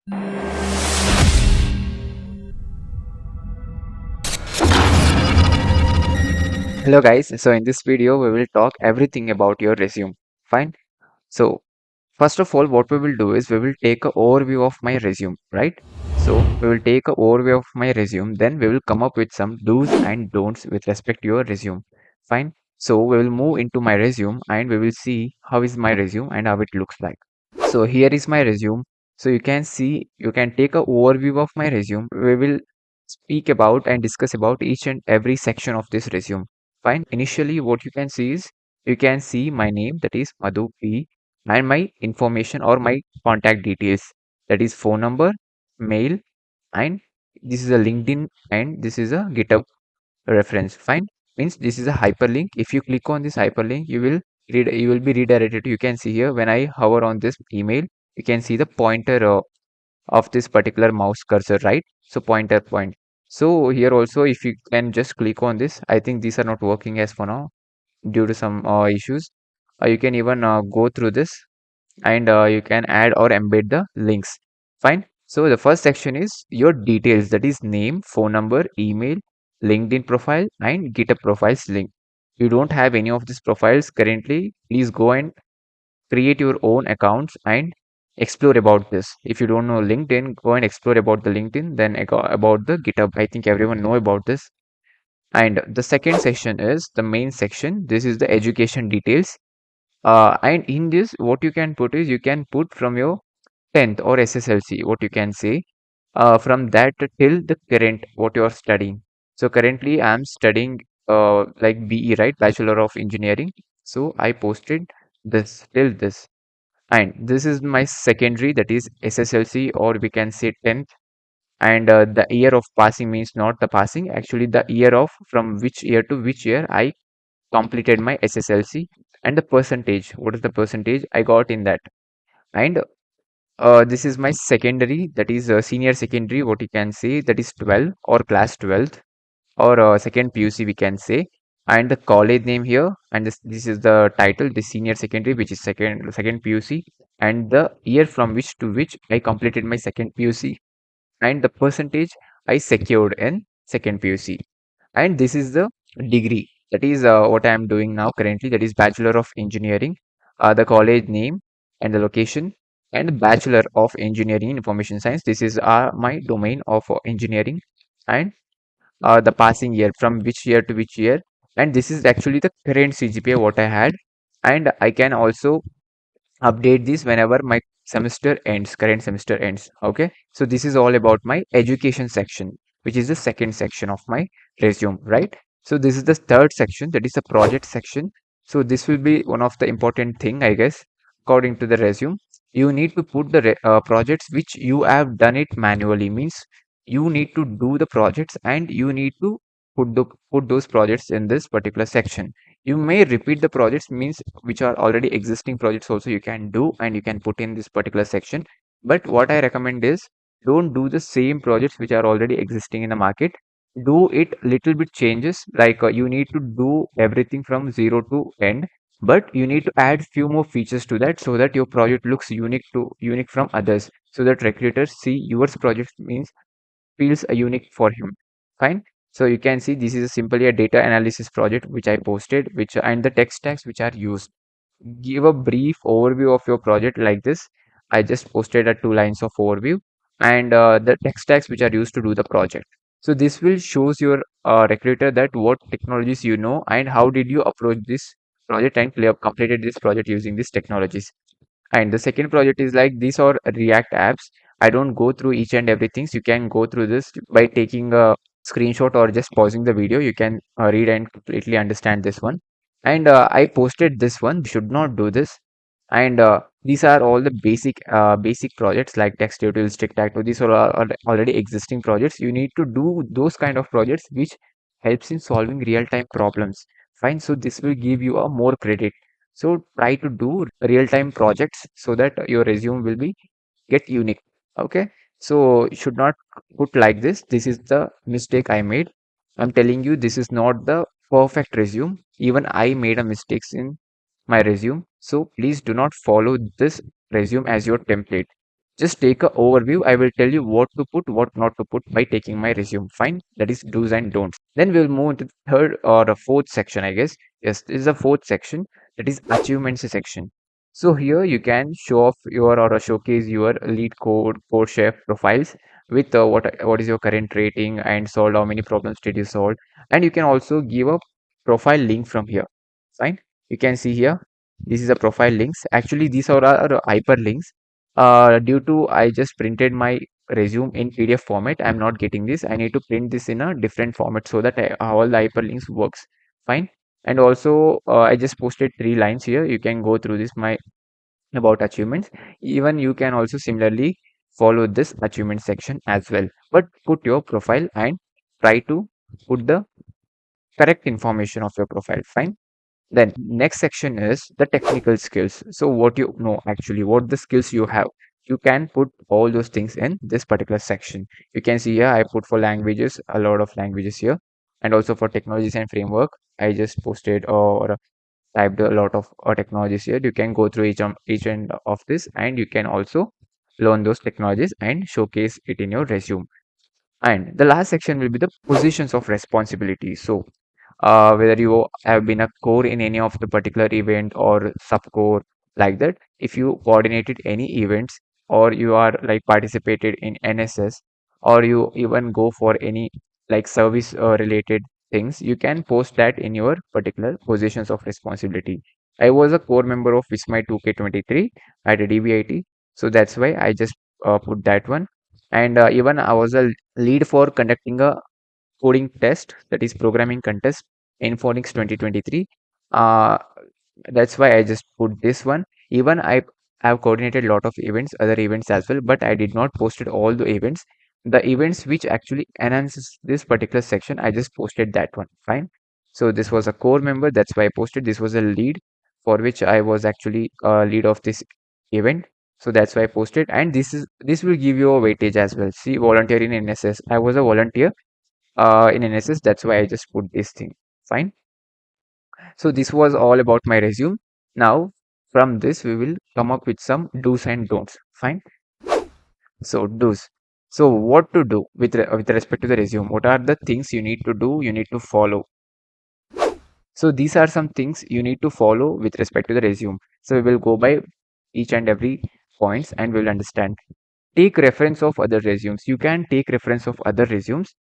Hello guys, so in this video we will talk everything about your resume. Fine. So first of all what we will do is we will take an overview of my resume, right? So we will take an overview of my resume, then we will come up with some do's and don'ts with respect to your resume. Fine. So we will move into my resume and we will see how is my resume and how it looks like. So here is my resume. So you can see, you can take a overview of my resume. We will speak about and discuss about each and every section of this resume. Fine. Initially, what you can see is you can see my name, that is Madhu P, and my information or my contact details, that is phone number, mail, and this is a LinkedIn and this is a GitHub reference. Fine. Means this is a hyperlink. If you click on this hyperlink, you will be redirected. You can see here when I hover on this email, you can see the pointer of this particular mouse cursor, right? So pointer point. So here also, if you can just click on this, I think these are not working as for now due to some issues. You can even go through this and you can add or embed the links. Fine. So the first section is your details, that is name, phone number, email, LinkedIn profile, and GitHub profiles link. You don't have any of these profiles currently, please go and create your own accounts and explore about this. If you don't know LinkedIn, go and explore about the LinkedIn, then about the GitHub. I think everyone know about this. And the second section is the main section. This is the education details. And in this, what you can put is you can put from your 10th or SSLC, what you can say, from that till the current, what you are studying. So currently I am studying like BE, right? Bachelor of Engineering. So I posted this till this. And this is my secondary, that is SSLC, or we can say 10th. And the year of passing means not the passing, actually the year of from which year to which year I completed my SSLC, and the percentage, what is the percentage I got in that. And this is my secondary, that is senior secondary, what you can say, that is 12 or class 12th or second PUC we can say, and the college name here, and this is the title, the senior secondary, which is second PUC, and the year from which to which I completed my second PUC, and the percentage I secured in second PUC. And this is the degree, that is what I am doing now currently, that is Bachelor of Engineering, the college name and the location, and Bachelor of Engineering in Information Science. This is my domain of engineering, and the passing year from which year to which year, and this is actually the current CGPA what I had. And I can also update this whenever my semester ends, current semester ends. Okay, so this is all about my education section, which is the second section of my resume, right? So this is the third section, that is the project section. So this will be one of the important thing, I guess. According to the resume, you need to put the projects which you have done it manually, means you need to do the projects and you need to put those projects in this particular section. You may repeat the projects, means which are already existing projects also you can do and you can put in this particular section. But what I recommend is don't do the same projects which are already existing in the market. Do it little bit changes, like you need to do everything from zero to end, but you need to add few more features to that so that your project looks unique from others, so that recruiters see yours project means feels unique for him. Fine. So you can see this is simply a data analysis project which I posted, which and the tech stacks which are used. Give a brief overview of your project like this. I just posted a 2 lines of overview, and the tech stacks which are used to do the project. So this will shows your recruiter that what technologies you know and how did you approach this project and completed this project using these technologies. And the second project is like these are React apps. I don't go through each and everything. So you can go through this by taking a screenshot or just pausing the video. You can read and completely understand this one. And I posted this one. Should not do this. And these are all the basic projects like text utils, tic tac toe. These are already existing projects. You need to do those kind of projects which helps in solving real time problems. Fine. So this will give you a more credit. So try to do real time projects so that your resume will be get unique. Okay. So you should not put like this. This is the mistake I made. I'm telling you, this is not the perfect resume. Even I made a mistakes in my resume. So please do not follow this resume as your template. just take a overview. I will tell you what to put, what not to put by taking my resume. Fine. That is do's and don'ts. Then we'll move into the third or the fourth section, I guess. Yes, this is the fourth section. That is achievements section. So here you can show off your or showcase your lead code chef profiles with what is your current rating and solved how many problems did you solve, and you can also give a profile link from here. Fine. You can see here. This is a profile links. Actually, these are our hyperlinks. Due to I just printed my resume in PDF format, I'm not getting this. I need to print this in a different format so that all the hyperlinks works fine. And also, I just posted 3 lines here. You can go through this my about achievements. Even you can also similarly follow this achievement section as well. But put your profile and try to put the correct information of your profile. Fine. Then next section is the technical skills. So what you know actually, what the skills you have. You can put all those things in this particular section. You can see here I put for languages, a lot of languages here, and also for technologies and framework. I just posted or typed a lot of technologies here. You can go through each end of this, and you can also learn those technologies and showcase it in your resume. And the last section will be the positions of responsibility. So whether you have been a core in any of the particular event or sub-core like that, if you coordinated any events or you are like participated in NSS or you even go for any like service related things, you can post that in your particular positions of responsibility. I was a core member of Vismai 2K23 at a DBIT, so that's why I just put that one. And even I was a lead for conducting a coding test, that is programming contest in Phonics 2023. Uh, that's why I just put this one. Even I have coordinated a lot of events, other events as well, but I did not posted all the events. The events which actually enhances this particular section, I just posted that one. Fine. So this was a core member. That's why I posted. This was a lead for which I was actually lead of this event. So that's why I posted. And this will give you a weightage as well. See, volunteer in NSS. I was a volunteer in NSS. That's why I just put this thing. Fine. So this was all about my resume. Now from this we will come up with some do's and don'ts. Fine. So do's. So what to do with respect to the resume? What are the things you need to do? You need to follow. So these are some things you need to follow with respect to the resume. So we will go by each and every points and we'll understand. Take reference of other resumes. You can take reference of other resumes,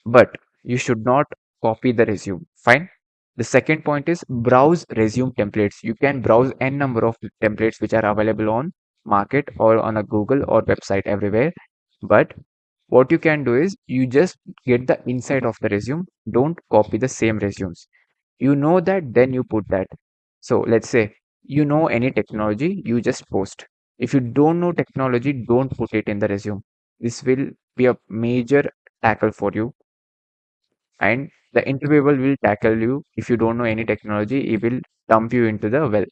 but you should not copy the resume. Fine. The second point is browse resume templates. You can browse n number of templates which are available on market or on a Google or website everywhere. But what you can do is you just get the inside of the resume. Don't copy the same resumes. You know that, then you put that. So let's say you know any technology, you just post. If you don't know technology, don't put it in the resume. This will be a major tackle for you, and the interviewer will tackle you. If you don't know any technology, he will dump you into the well.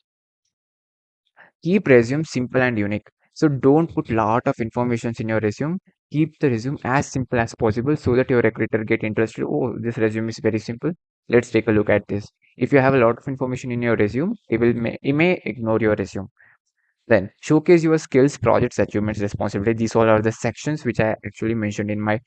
Keep resume simple and unique. So don't put lot of informations in your resume. Keep the resume as simple as possible so that your recruiter get interested. Oh, this resume is very simple. Let's take a look at this. If you have a lot of information in your resume, he may ignore your resume. Then showcase your skills, projects, achievements, responsibility. These all are the sections which I actually mentioned in my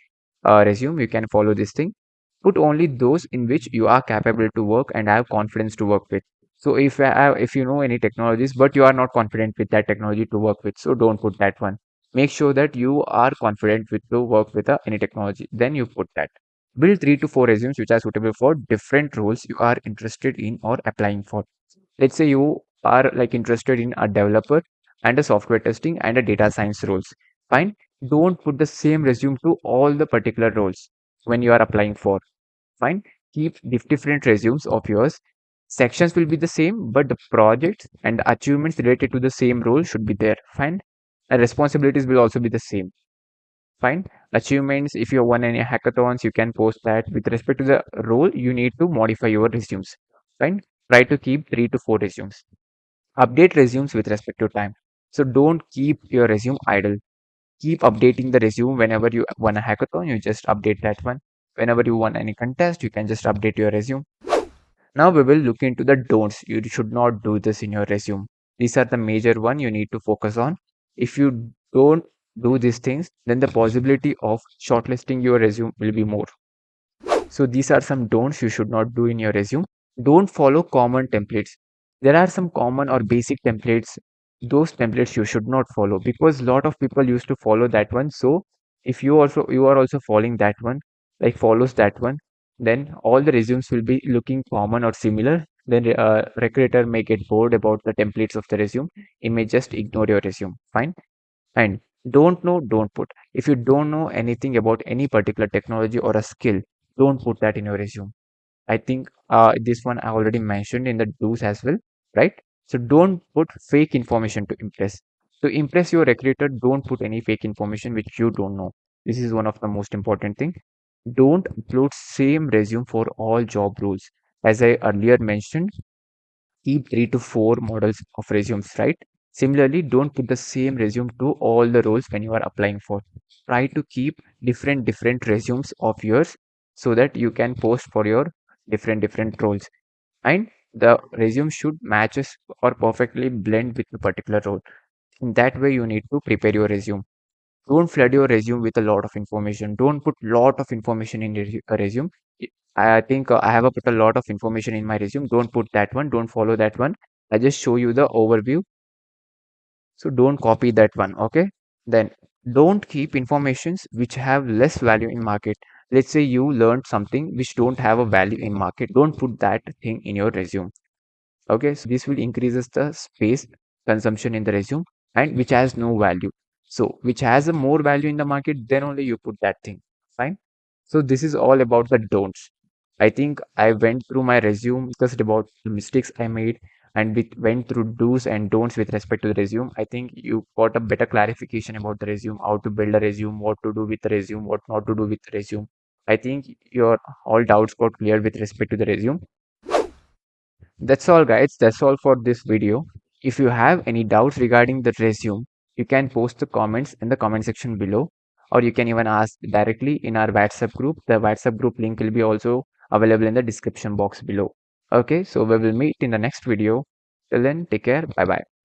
resume. You can follow this thing. Put only those in which you are capable to work and have confidence to work with. So if you know any technologies but you are not confident with that technology to work with, so don't put that one. Make sure that you are confident with to work with any technology. Then you put that. Build 3 to 4 resumes which are suitable for different roles you are interested in or applying for. Let's say you are like interested in a developer and a software testing and a data science roles. Fine. Don't put the same resume to all the particular roles when you are applying for. Fine. Keep different resumes of yours. Sections will be the same, but the projects and the achievements related to the same role should be there. Fine. And responsibilities will also be the same. Fine. Achievements, if you won any hackathons, you can post that. With respect to the role, you need to modify your resumes. Fine. Try to keep 3 to 4 resumes. Update resumes with respect to time. So don't keep your resume idle. Keep updating the resume. Whenever you won a hackathon, you just update that one. Whenever you won any contest, you can just update your resume. Now we will look into the don'ts. You should not do this in your resume. These are the major one you need to focus on. If you don't do these things, then the possibility of shortlisting your resume will be more. So these are some don'ts you should not do in your resume. Don't follow common templates. There are some common or basic templates. Those templates you should not follow because a lot of people used to follow that one. So if you are also following that one, like follows that one, then all the resumes will be looking common or similar. Then recruiter may get bored about the templates of the resume. He may just ignore your resume. Fine. And don't know, don't put. If you don't know anything about any particular technology or a skill, don't put that in your resume. I think this one I already mentioned in the do's as well, right? So don't put fake information to impress. To impress your recruiter, don't put any fake information which you don't know. This is one of the most important thing. Don't upload same resume for all job roles. As I earlier mentioned, keep 3 to 4 models of resumes, right? Similarly, don't put the same resume to all the roles when you are applying for. Try to keep different resumes of yours so that you can post for your different roles. And the resume should matches or perfectly blend with the particular role. In that way, you need to prepare your resume. Don't flood your resume with a lot of information. Don't put lot of information in your resume. I think I have put a lot of information in my resume. Don't put that one. Don't follow that one. I just show you the overview. So don't copy that one. Okay. Then don't keep informations which have less value in market. Let's say you learned something which don't have a value in market. Don't put that thing in your resume. Okay, so this will increases the space consumption in the resume and which has no value. So which has a more value in the market, then only you put that thing. Fine. So this is all about the don'ts. I think I went through my resume, discussed about the mistakes I made, and we went through do's and don'ts with respect to the resume. I think you got a better clarification about the resume, how to build a resume, what to do with the resume, what not to do with the resume. I think your all doubts got cleared with respect to the resume. That's all, guys. That's all for this video. If you have any doubts regarding the resume, you can post the comments in the comment section below, or you can even ask directly in our WhatsApp group. The WhatsApp group link will be also available in the description box below. Okay, so we will meet in the next video. Till then, take care. Bye bye.